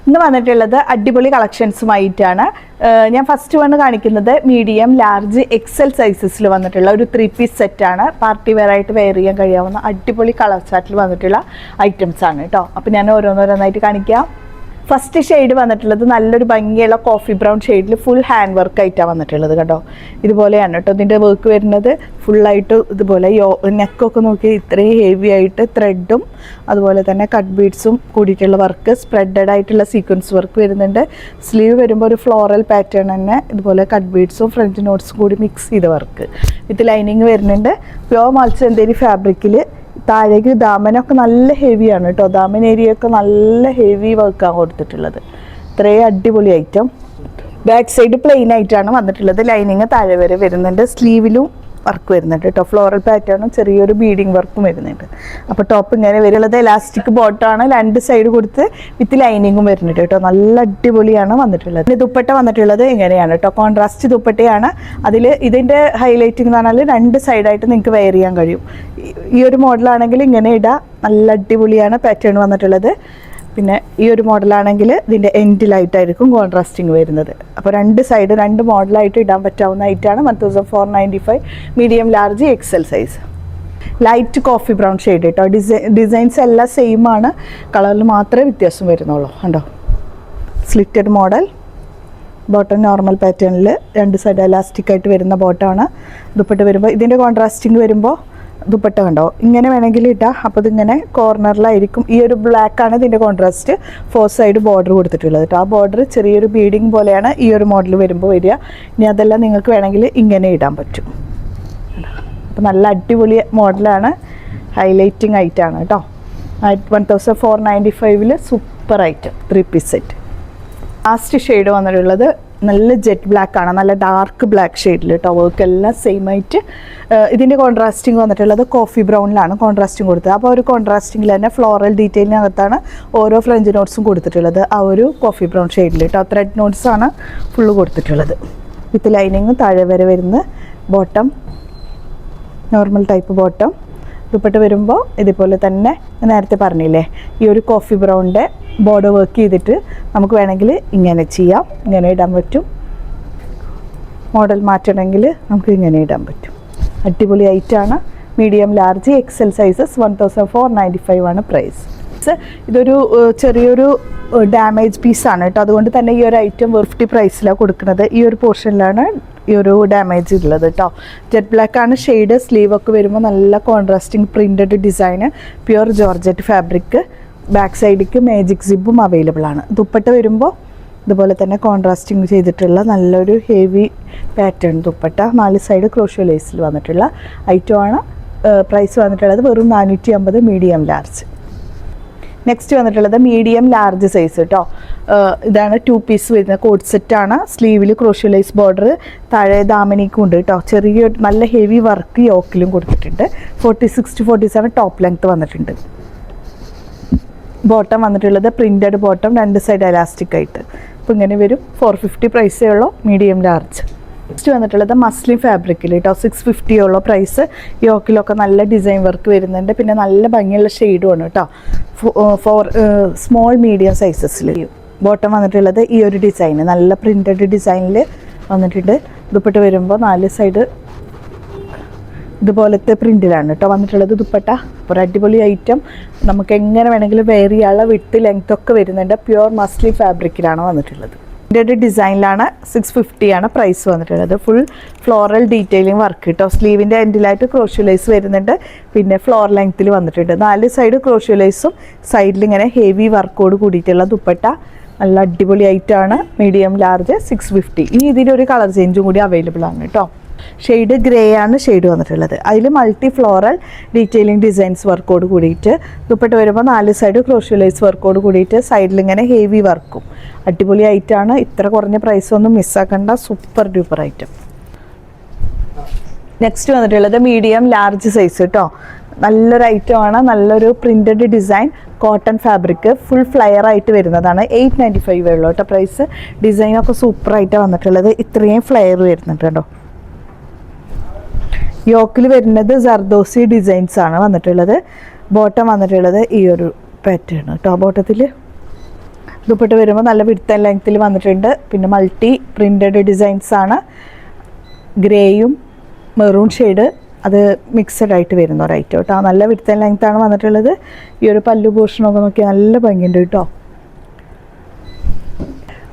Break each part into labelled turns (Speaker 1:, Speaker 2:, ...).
Speaker 1: ഇന്ന് വന്നിട്ടുള്ളത് അടിപൊളി കളക്ഷൻസുമായിട്ടാണ്. ഞാൻ ഫസ്റ്റ് വണ് കാണിക്കുന്നത് മീഡിയം, ലാർജ്, എക്സൽ സൈസസിൽ വന്നിട്ടുള്ള ഒരു 3 പീസ് സെറ്റാണ്. പാർട്ടി വെയർ ആയിട്ട് വെയർ ചെയ്യാൻ കഴിയാവുന്ന അടിപൊളി കളർ ചാർട്ടിൽ വന്നിട്ടുള്ള ഐറ്റംസ് ആണ് കേട്ടോ. അപ്പോൾ ഞാൻ ഓരോന്നോരോന്നായിട്ട് കാണിക്കാം. ഫസ്റ്റ് ഷെയ്ഡ് വന്നിട്ടുള്ളത് നല്ലൊരു ഭംഗിയുള്ള കോഫി ബ്രൗൺ ഷെയ്ഡിൽ ഫുൾ ഹാൻഡ് വർക്ക് ആയിട്ടാണ് വന്നിട്ടുള്ളത് കേട്ടോ. ഇതുപോലെയാണ് കേട്ടോ ഇതിൻ്റെ വർക്ക് വരുന്നത്. ഫുള്ളായിട്ട് ഇതുപോലെ നെക്കൊക്കെ നോക്കി ഇത്രയും ഹെവി ആയിട്ട് ത്രെഡും അതുപോലെ തന്നെ കട്ട് ബീഡ്സും കൂടിയിട്ടുള്ള വർക്ക്, സ്പ്രെഡഡ് ആയിട്ടുള്ള സീക്വൻസ് വർക്ക് വരുന്നുണ്ട്. സ്ലീവ് വരുമ്പോൾ ഒരു ഫ്ലോറൽ പാറ്റേൺ തന്നെ ഇതുപോലെ കട്ട് ബീഡ്സും ഫ്രഞ്ച് നോട്ട്സും കൂടി മിക്സ് ചെയ്ത വർക്ക് വിത്ത് ലൈനിങ് വരുന്നുണ്ട്. പ്യോർ മൾച്ചന്തേരി ഫാബ്രിക്കിൽ താഴേക്ക് ദാമനൊക്കെ നല്ല ഹെവിയാണ് കേട്ടോ. ദാമൻ ഏരിയയൊക്കെ നല്ല ഹെവി വർക്കാണ് കൊടുത്തിട്ടുള്ളത്. ഇത്രയും അടിപൊളി ഐറ്റം. ബാക്ക് സൈഡ് പ്ലെയിൻ ആയിട്ടാണ് വന്നിട്ടുള്ളത്. ലൈനിങ് താഴെ വരെ വരുന്നുണ്ട്. സ്ലീവിലും വർക്ക് വരുന്നുണ്ട് കേട്ടോ. ഫ്ലോറൽ പാറ്റേണും ചെറിയൊരു ബീഡിങ് വർക്കും വരുന്നുണ്ട്. അപ്പോൾ ടോപ്പ് ഇങ്ങനെ വരുന്നത് എലാസ്റ്റിക് ബോട്ടമാണ്. 2 സൈഡ് കൊടുത്ത് വിത്ത് ലൈനിങ്ങും വരുന്നുണ്ട് കേട്ടോ. നല്ല അടിപൊളിയാണ് വന്നിട്ടുള്ളത്. ദുപ്പട്ട വന്നിട്ടുള്ളത് ഇങ്ങനെയാണ് കേട്ടോ. കോൺട്രാസ്റ്റ് ദുപ്പട്ടയാണ്. അതിൽ ഇതിൻ്റെ ഹൈലൈറ്റിംഗ് എന്ന് പറഞ്ഞാൽ 2 സൈഡായിട്ട് നിങ്ങൾക്ക് വെയർ ചെയ്യാൻ കഴിയും. ഈ ഒരു മോഡലാണെങ്കിൽ ഇങ്ങനെ ഇടാം. നല്ല അടിപൊളിയാണ് പാറ്റേൺ വന്നിട്ടുള്ളത്. പിന്നെ ഈ ഒരു മോഡലാണെങ്കിൽ ഇതിൻ്റെ എൻഡിലായിട്ടായിരിക്കും കോൺട്രാസ്റ്റിങ് വരുന്നത്. അപ്പോൾ 2 സൈഡ് 2 മോഡലായിട്ട് ഇടാൻ പറ്റാവുന്ന ഐറ്റാണ്. 1495 medium, large, XL size. Light coffee brown shade കേട്ടോ. ഡിസൈൻസ് എല്ലാം സെയിം ആണ്. കളറിൽ മാത്രമേ വ്യത്യാസം വരുന്നുള്ളൂ. കണ്ടോ, സ്ലിറ്റഡ് മോഡൽ. ബോട്ടം നോർമൽ പാറ്റേണിൽ 2 സൈഡ് എലാസ്റ്റിക് ആയിട്ട് വരുന്ന ബോട്ടമാണ്. ദുപ്പട്ട വരുമ്പോൾ ഇതിൻ്റെ കോൺട്രാസ്റ്റിങ് വരുമ്പോൾ ദുപ്പട്ട കണ്ടോ ഇങ്ങനെ വേണമെങ്കിൽ ഇട്ടാൽ. അപ്പോൾ ഇതിങ്ങനെ കോർണറിലായിരിക്കും. ഈ ഒരു ബ്ലാക്കാണ് ഇതിൻ്റെ കോൺട്രാസ്റ്റ്. 4 സൈഡ് ബോർഡർ കൊടുത്തിട്ടുള്ളത് കേട്ടോ. ആ ബോർഡർ ചെറിയൊരു ബീഡിങ് പോലെയാണ് ഈ ഒരു മോഡൽ വരുമ്പോൾ വരിക. ഇനി അതെല്ലാം നിങ്ങൾക്ക് വേണമെങ്കിൽ ഇങ്ങനെ ഇടാൻ പറ്റും. അപ്പോൾ നല്ല അടിപൊളി മോഡലാണ്. ഹൈലൈറ്റിംഗ് ഐറ്റാണ് കേട്ടോ. 1495 super item 3 piece set. Last shade വന്നിട്ടുള്ളത് നല്ല ജെറ്റ് ബ്ലാക്ക് ആണ്. നല്ല ഡാർക്ക് ബ്ലാക്ക് ഷെയ്ഡിൽ കേട്ടോ. വർക്കെല്ലാം സെയിം ആയിട്ട്. ഇതിൻ്റെ കോൺട്രാസ്റ്റിംഗ് വന്നിട്ടുള്ളത് കോഫി ബ്രൗണിലാണ് കോൺട്രാസ്റ്റിംഗ് കൊടുത്തത്. അപ്പോൾ ഒരു കോൺട്രാസ്റ്റിംഗിൽ തന്നെ ഫ്ലോറൽ ഡീറ്റെയിലിനകത്താണ് ഓരോ ഫ്രഞ്ച് നോട്ട്സും കൊടുത്തിട്ടുള്ളത്. ആ ഒരു കോഫി ബ്രൗൺ ഷെയ്ഡിൽ കേട്ടോ. ത്രെഡ് നോട്ട്സ് ആണ് ഫുള്ള് കൊടുത്തിട്ടുള്ളത്. വിത്ത് ലൈനിങ് താഴെ വരെ വരുന്ന bottom, normal type bottom. Dupatta വരുമ്പോൾ ഇതുപോലെ തന്നെ നേരത്തെ പറഞ്ഞില്ലേ, ഈ ഒരു കോഫി ബ്രൗണിൻ്റെ ബോർഡർ വർക്ക് ചെയ്തിട്ട് നമുക്ക് വേണമെങ്കിൽ ഇങ്ങനെ ചെയ്യാം. ഇങ്ങനെ ഇടാൻ പറ്റും. മോഡൽ മാറ്റണമെങ്കിൽ നമുക്ക് ഇങ്ങനെ ഇടാൻ പറ്റും. അടിപൊളി ഐറ്റാണ്. Medium, large, XL sizes. 1495 ആണ് പ്രൈസ്. ഇതൊരു ചെറിയൊരു ഡാമേജ് പീസാണ് കേട്ടോ. അതുകൊണ്ട് തന്നെ ഈ ഒരു ഐറ്റം 50 പ്രൈസിലാണ് കൊടുക്കുന്നത്. ഈ ഒരു പോർഷനിലാണ് ഈ ഒരു ഡാമേജ് ഉള്ളത് കേട്ടോ. ജെറ്റ് ബ്ലാക്ക് ആണ് ഷെയ്ഡ്. സ്ലീവൊക്കെ വരുമ്പോൾ നല്ല contrasting printed design, pure georgette fabric. Back സൈഡിലേക്ക് മാജിക് സിബും അവൈലബിൾ ആണ്. ദുപ്പട്ട വരുമ്പോൾ ഇതുപോലെ തന്നെ കോൺട്രാസ്റ്റിംഗ് ചെയ്തിട്ടുള്ള നല്ലൊരു heavy pattern dupatta. 4 side crochet ലേസിൽ വന്നിട്ടുള്ള ഐറ്റമാണ്. പ്രൈസ് വന്നിട്ടുള്ളത് വെറും 450 മീഡിയം, ലാർജ്. നെക്സ്റ്റ് വന്നിട്ടുള്ളത് മീഡിയം, ലാർജ് സൈസ് കേട്ടോ. ഇതാണ് 2 പീസ് വരുന്ന കോഡ് സെറ്റാണ്. സ്ലീവിൽ ക്രോഷ്യോ ലേസ് ബോർഡർ, താഴെ ദാമനിക്കും ഉണ്ട് കേട്ടോ. ചെറിയൊരു നല്ല ഹെവി വർക്ക് യോക്കിലും കൊടുത്തിട്ടുണ്ട്. 46 to 47 ടോപ്പ് ലെങ്ത് വന്നിട്ടുണ്ട്. ബോട്ടം വന്നിട്ടുള്ളത് പ്രിൻറ്റഡ് ബോട്ടം, 2 സൈഡ് എലാസ്റ്റിക് ആയിട്ട്. അപ്പോൾ ഇങ്ങനെ വരും. 450 പ്രൈസേ ഉള്ളൂ മീഡിയം, ലാർജ്. നെക്സ്റ്റ് വന്നിട്ടുള്ളത് മസ്ലിൻ ഫാബ്രിക്കിൽ കേട്ടോ. 650 ഉള്ള പ്രൈസ്. യോക്കിലൊക്കെ നല്ല ഡിസൈൻ വർക്ക് വരുന്നുണ്ട്. പിന്നെ നല്ല ഭംഗിയുള്ള ഷെയ്ഡുമാണ് കേട്ടോ. ഫോർ സ്മോൾ മീഡിയം സൈസസിൽ. ബോട്ടം വന്നിട്ടുള്ളത് ഈ ഒരു ഡിസൈൻ, നല്ല പ്രിൻറ്റഡ് ഡിസൈനിൽ വന്നിട്ടുണ്ട്. ദുപ്പട്ട വരുമ്പോൾ 4 സൈഡ് ഇതുപോലത്തെ പ്രിൻറ്റിലാണ് കേട്ടോ വന്നിട്ടുള്ളത് ദുപ്പട്ട. ഒരു അടിപൊളി ഐറ്റം. നമുക്ക് എങ്ങനെ വേണമെങ്കിലും വെയർ ചെയ്യാനുള്ള വിട്ട് ലെങ്ത് ഒക്കെ വരുന്നുണ്ട്. പ്യുവർ മസ്ലിൻ ഫാബ്രിക്കിലാണ് വന്നിട്ടുള്ളത്. ഇതിൻ്റെ ഡിസൈനിലാണ്. 650 ആണ് പ്രൈസ് വന്നിട്ടുള്ളത്. ഫുൾ ഫ്ലോറൽ ഡീറ്റെയിലിംഗ് വർക്ക് കേട്ടോ. സ്ലീവിൻ്റെ എൻഡിലായിട്ട് ക്രോഷ്യോ ലേസ് വരുന്നുണ്ട്. പിന്നെ ഫ്ലോർ ലെങ്ത്തിൽ വന്നിട്ടുണ്ട്. 4 സൈഡ് ക്രോഷ്യോ ലേസും സൈഡിൽ ഇങ്ങനെ ഹെവി വർക്കോട് കൂടിയിട്ടുള്ള ദുപ്പട്ട. നല്ല അടിപൊളി ഐറ്റമാണ്. Medium, large, 650. ഇനി ഇതിനൊരു കളർ ചേഞ്ചും കൂടി അവൈലബിൾ ആണ് കേട്ടോ. ഷെയ്ഡ് ഗ്രേ ആണ് ഷെയ്ഡ് വന്നിട്ടുള്ളത്. അതിൽ മൾട്ടി ഫ്ലോറൽ ഡീറ്റെയിലിംഗ് ഡിസൈൻസ് വർക്കോട് കൂടിയിട്ട്. ദുപ്പട്ട വരുമ്പോൾ 4 സൈഡ് ക്രോഷ്യോ ലേസ് വർക്കോട് കൂടിയിട്ട് സൈഡിൽ ഇങ്ങനെ ഹെവി വർക്കും. അടിപൊളി ഐറ്റമാണ്. ഇത്ര കുറഞ്ഞ പ്രൈസൊന്നും മിസ്സാക്കണ്ട. Super duper item. നെക്സ്റ്റ് വന്നിട്ടുള്ളത് മീഡിയം, ലാർജ് സൈസ് കേട്ടോ. നല്ലൊരു ഐറ്റമാണ്. നല്ലൊരു printed design cotton fabric. Full flare ആയിട്ട് വരുന്നതാണ്. 895 ഉള്ളൂ കേട്ടോ പ്രൈസ്. ഡിസൈനൊക്കെ സൂപ്പറായിട്ടാണ് വന്നിട്ടുള്ളത്. ഇത്രയും ഫ്ലയർ വരുന്നുണ്ട് കേട്ടോ. യോക്കിൽ വരുന്നത് സർദോസി ഡിസൈൻസ് ആണ് വന്നിട്ടുള്ളത്. ബോട്ടം വന്നിട്ടുള്ളത് ഈ ഒരു പാറ്റേൺ കേട്ടോ. ബോട്ടത്തിൽ ദുപ്പട്ട വരുമ്പോൾ നല്ല വിഡ്ത്ത് ആൻഡ് ലെങ്ത്തിൽ വന്നിട്ടുണ്ട്. പിന്നെ മൾട്ടി പ്രിൻറ്റഡ് ഡിസൈൻസ് ആണ്. ഗ്രേയും മെറൂൺ ഷെയ്ഡ് അത് മിക്സഡ് ആയിട്ട് വരുന്ന ഒരു ഐറ്റം കേട്ടോ. നല്ല വിഡ്ത്ത് ആൻഡ് ലെങ്ത് ആണ് വന്നിട്ടുള്ളത്. ഈ ഒരു പല്ലു പോർഷനൊക്കെ നോക്കിയാൽ നല്ല ഭംഗിയുണ്ട് കേട്ടോ.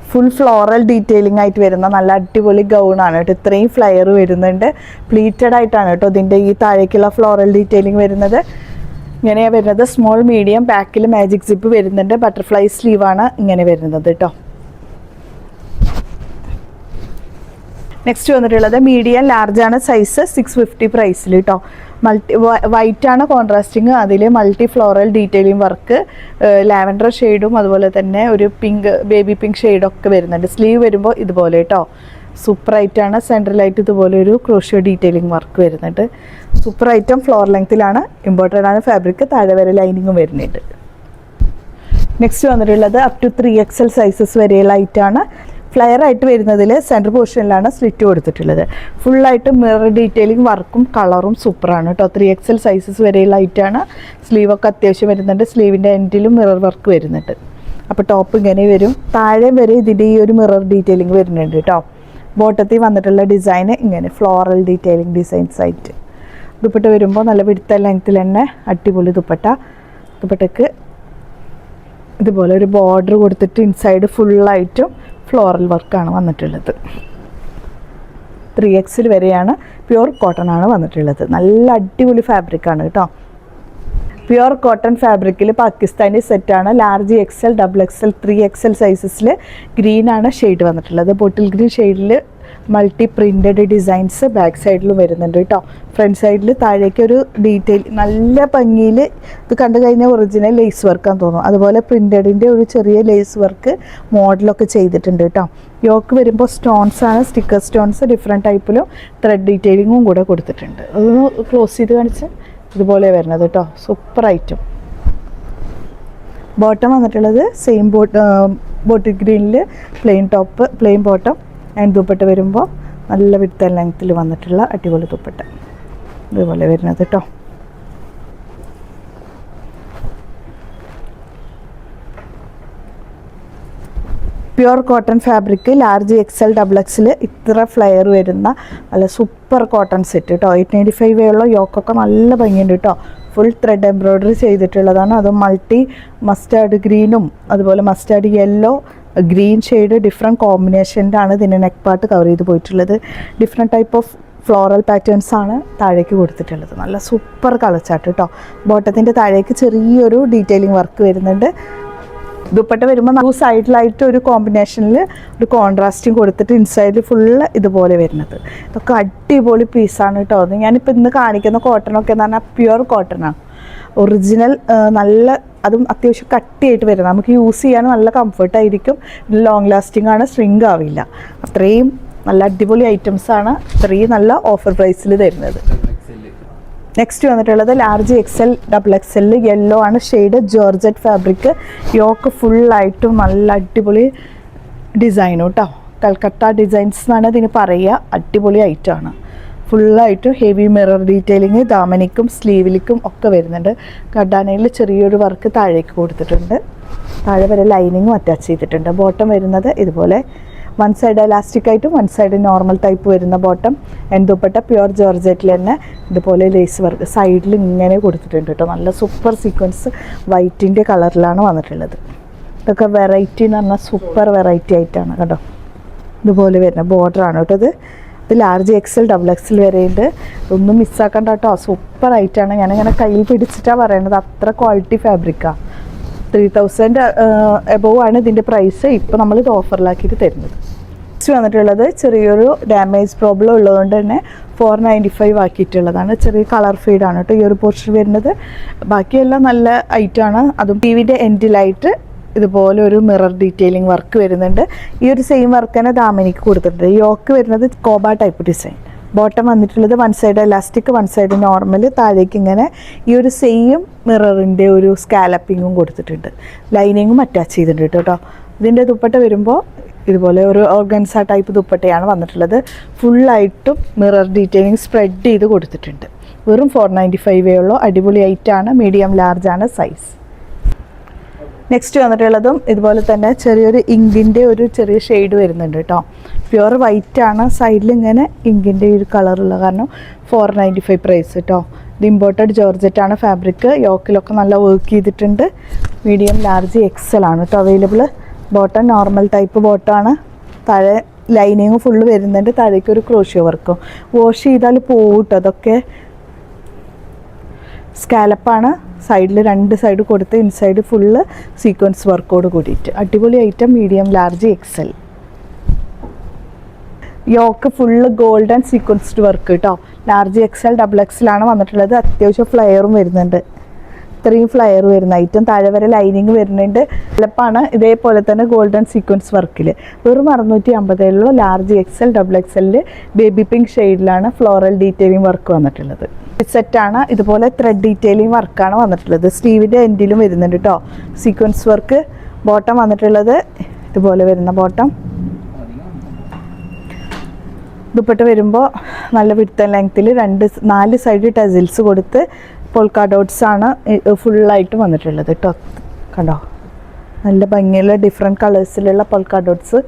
Speaker 1: ഫുൾ ഫ്ലോറൽ ഡീറ്റെയിലിംഗ് ആയിട്ട് വരുന്ന നല്ല അടിപൊളി ഗൗണാണ് കേട്ടോ. ഇത്രയും ഫ്ലയർ വരുന്നുണ്ട്. പ്ലീറ്റഡ് ആയിട്ടാണ് കേട്ടോ ഇതിൻ്റെ ഈ താഴേക്കുള്ള ഫ്ലോറൽ ഡീറ്റെയിലിംഗ് വരുന്നത്. ഇങ്ങനെയാണ് വരുന്നത്. സ്മോൾ മീഡിയം ബാക്കിൽ മാജിക് സിപ്പ് വരുന്നുണ്ട്. ബട്ടർഫ്ലൈ സ്ലീവാണ് ഇങ്ങനെ വരുന്നത് കേട്ടോ. നെക്സ്റ്റ് വന്നിട്ടുള്ളത് മീഡിയം ലാർജാണ് സൈസ്. 650 പ്രൈസിൽ കേട്ടോ. വൈറ്റ് ആണ് കോൺട്രാസ്റ്റിങ്. അതിൽ multi floral detailing work, lavender ഷെയ്ഡും അതുപോലെ തന്നെ ഒരു പിങ്ക് ബേബി പിങ്ക് ഷെയ്ഡൊക്കെ വരുന്നുണ്ട്. സ്ലീവ് വരുമ്പോൾ ഇതുപോലെ കേട്ടോ. സൂപ്പർ ഐറ്റാണ്. സെൻട്രലായിട്ട് ഇതുപോലെ ഒരു ക്രോഷ്യോ ഡീറ്റെയിലിംഗ് വർക്ക് വരുന്നുണ്ട്. Super item. ഫ്ലോർ ലെങ്ത്തിലാണ്. ഇമ്പോർട്ടൻ്റ് ആണ് ഫാബ്രിക്. താഴെ വരെ ലൈനിങ്ങും വരുന്നുണ്ട്. നെക്സ്റ്റ് വന്നിട്ടുള്ളത് അപ് ടു 3XL സൈസസ് വരെയുള്ള ഐറ്റാണ്. ഫ്ലയർ ആയിട്ട് വരുന്നതിൽ സെൻറ്റർ പോർഷനിലാണ് സ്ലിറ്റ് കൊടുത്തിട്ടുള്ളത്. ഫുള്ളായിട്ട് മിറർ ഡീറ്റെയിലിംഗ് വർക്കും കളറും സൂപ്പറാണ് കേട്ടോ. 3XL സൈസസ് വരെയുള്ള ഐറ്റാണ്. സ്ലീവൊക്കെ അത്യാവശ്യം വരുന്നുണ്ട്. സ്ലീവിൻ്റെ എൻഡിലും മിറർ വർക്ക് വരുന്നുണ്ട്. അപ്പോൾ ടോപ്പ് ഇങ്ങനെ വരും. താഴെ വരെ ഇതിൻ്റെ ഈ ഒരു മിറർ ഡീറ്റെയിലിംഗ് വരുന്നുണ്ട് കേട്ടോ. ബോട്ടത്തിൽ വന്നിട്ടുള്ള ഡിസൈന് ഇങ്ങനെ ഫ്ലോറൽ ഡീറ്റെയിലിംഗ് ഡിസൈൻസ് ആയിട്ട്. ദുപ്പട്ട വരുമ്പോൾ നല്ല വിഡ്ത്ത് ലെങ്ത്തിൽ തന്നെ അടിപൊളി ദുപ്പട്ട. ദുപ്പട്ടയ്ക്ക് ഇതുപോലെ ഒരു ബോർഡർ കൊടുത്തിട്ട് ഇൻസൈഡ് ഫുള്ളായിട്ടും ഫ്ലോറൽ വർക്കാണ് വന്നിട്ടുള്ളത്. 3XL വരെയാണ്. പ്യുവർ കോട്ടൺ ആണ് വന്നിട്ടുള്ളത്. നല്ല അടിപൊളി ഫാബ്രിക്കാണ് കേട്ടോ. പ്യുവർ കോട്ടൺ ഫാബ്രിക്കിൽ പാകിസ്ഥാനി സെറ്റാണ്. ലാർജ് XL, XXL, 3XL സൈസസിൽ ഗ്രീനാണ് ഷെയ്ഡ് വന്നിട്ടുള്ളത്. ബോട്ടിൽ ഗ്രീൻ ഷെയ്ഡിൽ മൾട്ടി പ്രിൻറ്റഡ് ഡിസൈൻസ് ബാക്ക് സൈഡിലും വരുന്നുണ്ട് കേട്ടോ. ഫ്രണ്ട് സൈഡിൽ താഴേക്കൊരു ഡീറ്റെയിൽ നല്ല ഭംഗിയിൽ ഇത് കണ്ടു കഴിഞ്ഞാൽ ഒറിജിനൽ ലേസ് വർക്കാന്ന് തോന്നും. അതുപോലെ പ്രിൻറ്റഡിൻ്റെ ഒരു ചെറിയ ലേസ് വർക്ക് മോഡലൊക്കെ ചെയ്തിട്ടുണ്ട് കേട്ടോ. യോക്ക് വരുമ്പോൾ സ്റ്റോൺസ് ആണ്. സ്റ്റിക്കർ സ്റ്റോൺസ് ഡിഫറെൻറ്റ് ടൈപ്പിലും ത്രെഡ് ഡീറ്റെയിലിങ്ങും കൂടെ കൊടുത്തിട്ടുണ്ട്. അതൊന്ന് ക്ലോസ് ചെയ്ത് കാണിച്ച് ഇതുപോലെ വരുന്നത് കേട്ടോ. Super item. ബോട്ടം വന്നിട്ടുള്ളത് സെയിം ബോട്ടിൽ ഗ്രീനിൽ plain top, plain bottom and dupatta വരുമ്പോൾ നല്ല വിഡ്ത്ത് ആൻഡ് ലെങ്ത്തിൽ വന്നിട്ടുള്ള അടിപൊളി ദുപ്പട്ട ഇതുപോലെ വരുന്നത് കേട്ടോ. Pure cotton fabric large XL, XXL ഇത്ര ഫ്ലെയർ വരുന്ന നല്ല സൂപ്പർ കോട്ടൺ സെറ്റ് കേട്ടോ. 895 ഉള്ള യോക്കൊക്കെ നല്ല ഭംഗിയുണ്ട് കേട്ടോ. ഫുൾ ത്രെഡ് എംബ്രോയ്ഡറി ചെയ്തിട്ടുള്ളതാണ്. അതും മൾട്ടി മസ്റ്റാർഡ് ഗ്രീനും അതുപോലെ mustard yellow green shade different കോമ്പിനേഷൻ്റെ ആണ് ഇതിൻ്റെ നെക്ക് പാർട്ട് കവർ ചെയ്ത് പോയിട്ടുള്ളത്. Different type of floral patterns ആണ് താഴേക്ക് കൊടുത്തിട്ടുള്ളത്. നല്ല സൂപ്പർ കളർ ചാർട്ട് കേട്ടോ. ബോട്ടത്തിൻ്റെ താഴേക്ക് ചെറിയൊരു ഡീറ്റെയിലിംഗ് വർക്ക് വരുന്നുണ്ട്. ദുപ്പട്ട വരുമ്പോൾ നമുക്ക് സൈഡിലായിട്ട് ഒരു കോമ്പിനേഷനിൽ ഒരു കോൺട്രാസ്റ്റിങ് കൊടുത്തിട്ട് ഇൻസൈഡിൽ ഫുള്ള് ഇതുപോലെ വരുന്നത്. ഇതൊക്കെ അടിപൊളി പീസാണ് കേട്ടോ. അത് ഞാനിപ്പോൾ ഇന്ന് കാണിക്കുന്ന കോട്ടണൊക്കെ എന്ന് പറഞ്ഞാൽ പ്യുവർ കോട്ടണാണ്. ഒറിജിനൽ നല്ല അതും അത്യാവശ്യം കട്ടിയായിട്ട് വരും. നമുക്ക് യൂസ് ചെയ്യാൻ നല്ല കംഫർട്ടായിരിക്കും. ലോങ് ലാസ്റ്റിംഗ് ആണ്. സ്ട്രിങ് ആവില്ല. അത്രയും നല്ല അടിപൊളി ഐറ്റംസാണ് ഇത്രയും നല്ല ഓഫർ പ്രൈസിൽ തരുന്നത്. നെക്സ്റ്റ് വന്നിട്ടുള്ളത് ലാർജ് XL, XXL യെല്ലോ ആണ് ഷെയ്ഡ്. Georgette fabric. യോക്ക് ഫുള്ളായിട്ടും നല്ല അടിപൊളി ഡിസൈനും കേട്ടോ. കൽക്കട്ട ഡിസൈൻസ് എന്നാണ് ഇതിന് പറയുക. അടിപൊളി ഐറ്റമാണ്. ഫുള്ളായിട്ട് ഹെവി മിറർ ഡീറ്റെയിലിങ് ദാമനിക്കും സ്ലീവിലേക്കും ഒക്കെ വരുന്നുണ്ട്. കർഡാനയിൽ ചെറിയൊരു വർക്ക് താഴേക്ക് കൊടുത്തിട്ടുണ്ട്. താഴെ വരെ ലൈനിങ്ങും അറ്റാച്ച് ചെയ്തിട്ടുണ്ട്. ബോട്ടം വരുന്നത് ഇതുപോലെ വൺ സൈഡ് എലാസ്റ്റിക് ആയിട്ടും വൺ സൈഡ് നോർമൽ ടൈപ്പ് വരുന്ന ബോട്ടം. ആൻഡ് ദുപ്പട്ട പ്യുവർ ജോർജറ്റിൽ തന്നെ ഇതുപോലെ ലേസ് വർക്ക് സൈഡിൽ ഇങ്ങനെ കൊടുത്തിട്ടുണ്ട് കേട്ടോ. നല്ല സൂപ്പർ സീക്വൻസ് വൈറ്റിൻ്റെ കളറിലാണ് വന്നിട്ടുള്ളത്. ഇതൊക്കെ വെറൈറ്റി എന്ന് പറഞ്ഞാൽ സൂപ്പർ വെറൈറ്റി ആയിട്ടാണ് കേട്ടോ. ഇതുപോലെ വരുന്ന ബോർഡറാണ് കേട്ടോ. ഇത് ലാർജ് XL, XXL വരെയുണ്ട്. ഒന്നും മിസ്സാക്കണ്ട കേട്ടോ. സൂപ്പർ ആയിട്ടാണ്. ഞാനിങ്ങനെ കയ്യിൽ പിടിച്ചിട്ടാണ് പറയണത്. അത്ര ക്വാളിറ്റി ഫാബ്രിക്കാണ്. 3000 എബോവ് ആണ് ഇതിൻ്റെ പ്രൈസ്. ഇപ്പോൾ നമ്മളിത് ഓഫറിലാക്കിയിട്ട് തരുന്നത്. നെക്സ്റ്റ് വന്നിട്ടുള്ളത് ചെറിയൊരു ഡാമേജ് പ്രോബ്ലം ഉള്ളതുകൊണ്ട് തന്നെ 495 ആക്കിയിട്ടുള്ളതാണ്. ചെറിയ കളർ ഫീഡാണ് കേട്ടോ ഈ ഒരു പോർഷൻ വരുന്നത്. ബാക്കിയെല്ലാം നല്ല ഐറ്റമാണ്. അതും ടിവിൻ്റെ എൻഡിലായിട്ട് ഇതുപോലെ ഒരു മിറർ ഡീറ്റെയിലിംഗ് വർക്ക് വരുന്നുണ്ട്. ഈ ഒരു സെയിം വർക്ക് തന്നെ ദാമനിക്ക് കൊടുത്തിട്ടുണ്ട്. യോക്ക് വരുന്നത് കോബ ടൈപ്പ് ഡിസൈൻ. ബോട്ടം വന്നിട്ടുള്ളത് one side elastic one side normal. താഴേക്ക് ഇങ്ങനെ ഈ ഒരു സെയിം മിററിൻ്റെ ഒരു സ്കാലപ്പിങ്ങും കൊടുത്തിട്ടുണ്ട്. ലൈനിങ്ങും അറ്റാച്ച് ചെയ്തിട്ടുണ്ട് കേട്ടോ. ഇതിൻ്റെ ദുപ്പട്ട വരുമ്പോൾ ഇതുപോലെ ഒരു ഓർഗൻസ ടൈപ്പ് ദുപ്പട്ടയാണ് വന്നിട്ടുള്ളത്. ഫുള്ളായിട്ടും മിറർ ഡീറ്റെയിലിംഗ് സ്പ്രെഡ് ചെയ്ത് കൊടുത്തിട്ടുണ്ട്. വെറും 495 ഉള്ളൂ. അടിപൊളി ഐറ്റാണ്. മീഡിയം ലാർജ് ആണ് സൈസ്. നെക്സ്റ്റ് വന്നിട്ടുള്ളതും ഇതുപോലെ തന്നെ ചെറിയൊരു ഇങ്കിൻ്റെ ഒരു ചെറിയ ഷെയ്ഡ് വരുന്നുണ്ട് കേട്ടോ. പ്യുവർ വൈറ്റ് ആണ്, സൈഡിൽ ഇങ്ങനെ ഇങ്കിൻ്റെ ഒരു കളറുള്ള കാരണം 495 പ്രൈസ് കേട്ടോ. ഇത് ഇമ്പോർട്ടഡ് ജോർജറ്റാണ് ഫാബ്രിക്. യോക്കിലൊക്കെ നല്ല വർക്ക് ചെയ്തിട്ടുണ്ട്. മീഡിയം ലാർജ് എക്സൽ ആണ് കേട്ടോ അവൈലബിൾ. ബോട്ടം നോർമൽ ടൈപ്പ് ബോട്ടമാണ്. താഴെ ലൈനിങ് ഫുള്ള് വരുന്നുണ്ട്. താഴേക്ക് ഒരു ക്രോഷ്യോ വർക്കും. വാഷ് ചെയ്താൽ പോവും കേട്ടോ. അതൊക്കെ സ്കാലപ്പാണ്. സൈഡിൽ 2 സൈഡ് കൊടുത്ത് ഇൻസൈഡ് ഫുള്ള് സീക്വൻസ് വർക്കോട് കൂടിയിട്ട് അടിപൊളി item. Medium large XL. Yoke full golden sequenced work കേട്ടോ. ലാർജ് എക്സൽ ഡബിൾ എക്സലാണ് വന്നിട്ടുള്ളത്. അത്യാവശ്യം ഫ്ലെയറും വരുന്നുണ്ട്. ഇത്രയും ഫ്ലെയർ വരുന്ന ഐറ്റം. താഴെ വരെ ലൈനിങ് വരുന്നുണ്ട്. എളുപ്പമാണ്. ഇതേപോലെ തന്നെ ഗോൾഡൻ സീക്വൻസ് വർക്കിൽ വെറും 650 ലാർജ് എക്സൽ ഡബിൾ എക്സലിൽ ബേബി പിങ്ക് ഷെയ്ഡിലാണ് ഫ്ലോറൽ ഡീറ്റെയിലിംഗ് വർക്ക് വന്നിട്ടുള്ളത്. സെറ്റാണ്. ഇതുപോലെ ത്രെഡ് ഡീറ്റെയിലിംഗ് വർക്കാണ് വന്നിട്ടുള്ളത്. സ്ലീവിൻ്റെ എൻഡിലും വരുന്നുണ്ട് കേട്ടോ സീക്വൻസ് വർക്ക്. ബോട്ടം വന്നിട്ടുള്ളത് ഇതുപോലെ വരുന്ന ബോട്ടം. ദുപ്പട്ട വരുമ്പോൾ നല്ല വിഡ്ത്ത് ആൻഡ് ലെങ്ത്തിൽ 4 സൈഡ് ടസിൽസ് കൊടുത്ത് പോൾക്ക ഡോട്ട്സ് ആണ് ഫുള്ളായിട്ട് വന്നിട്ടുള്ളത് കേട്ടോ. കണ്ടോ, നല്ല ഭംഗിയുള്ള ഡിഫറെൻറ്റ് കളേഴ്സിലുള്ള പോൾക്ക ഡോട്ട്സ്.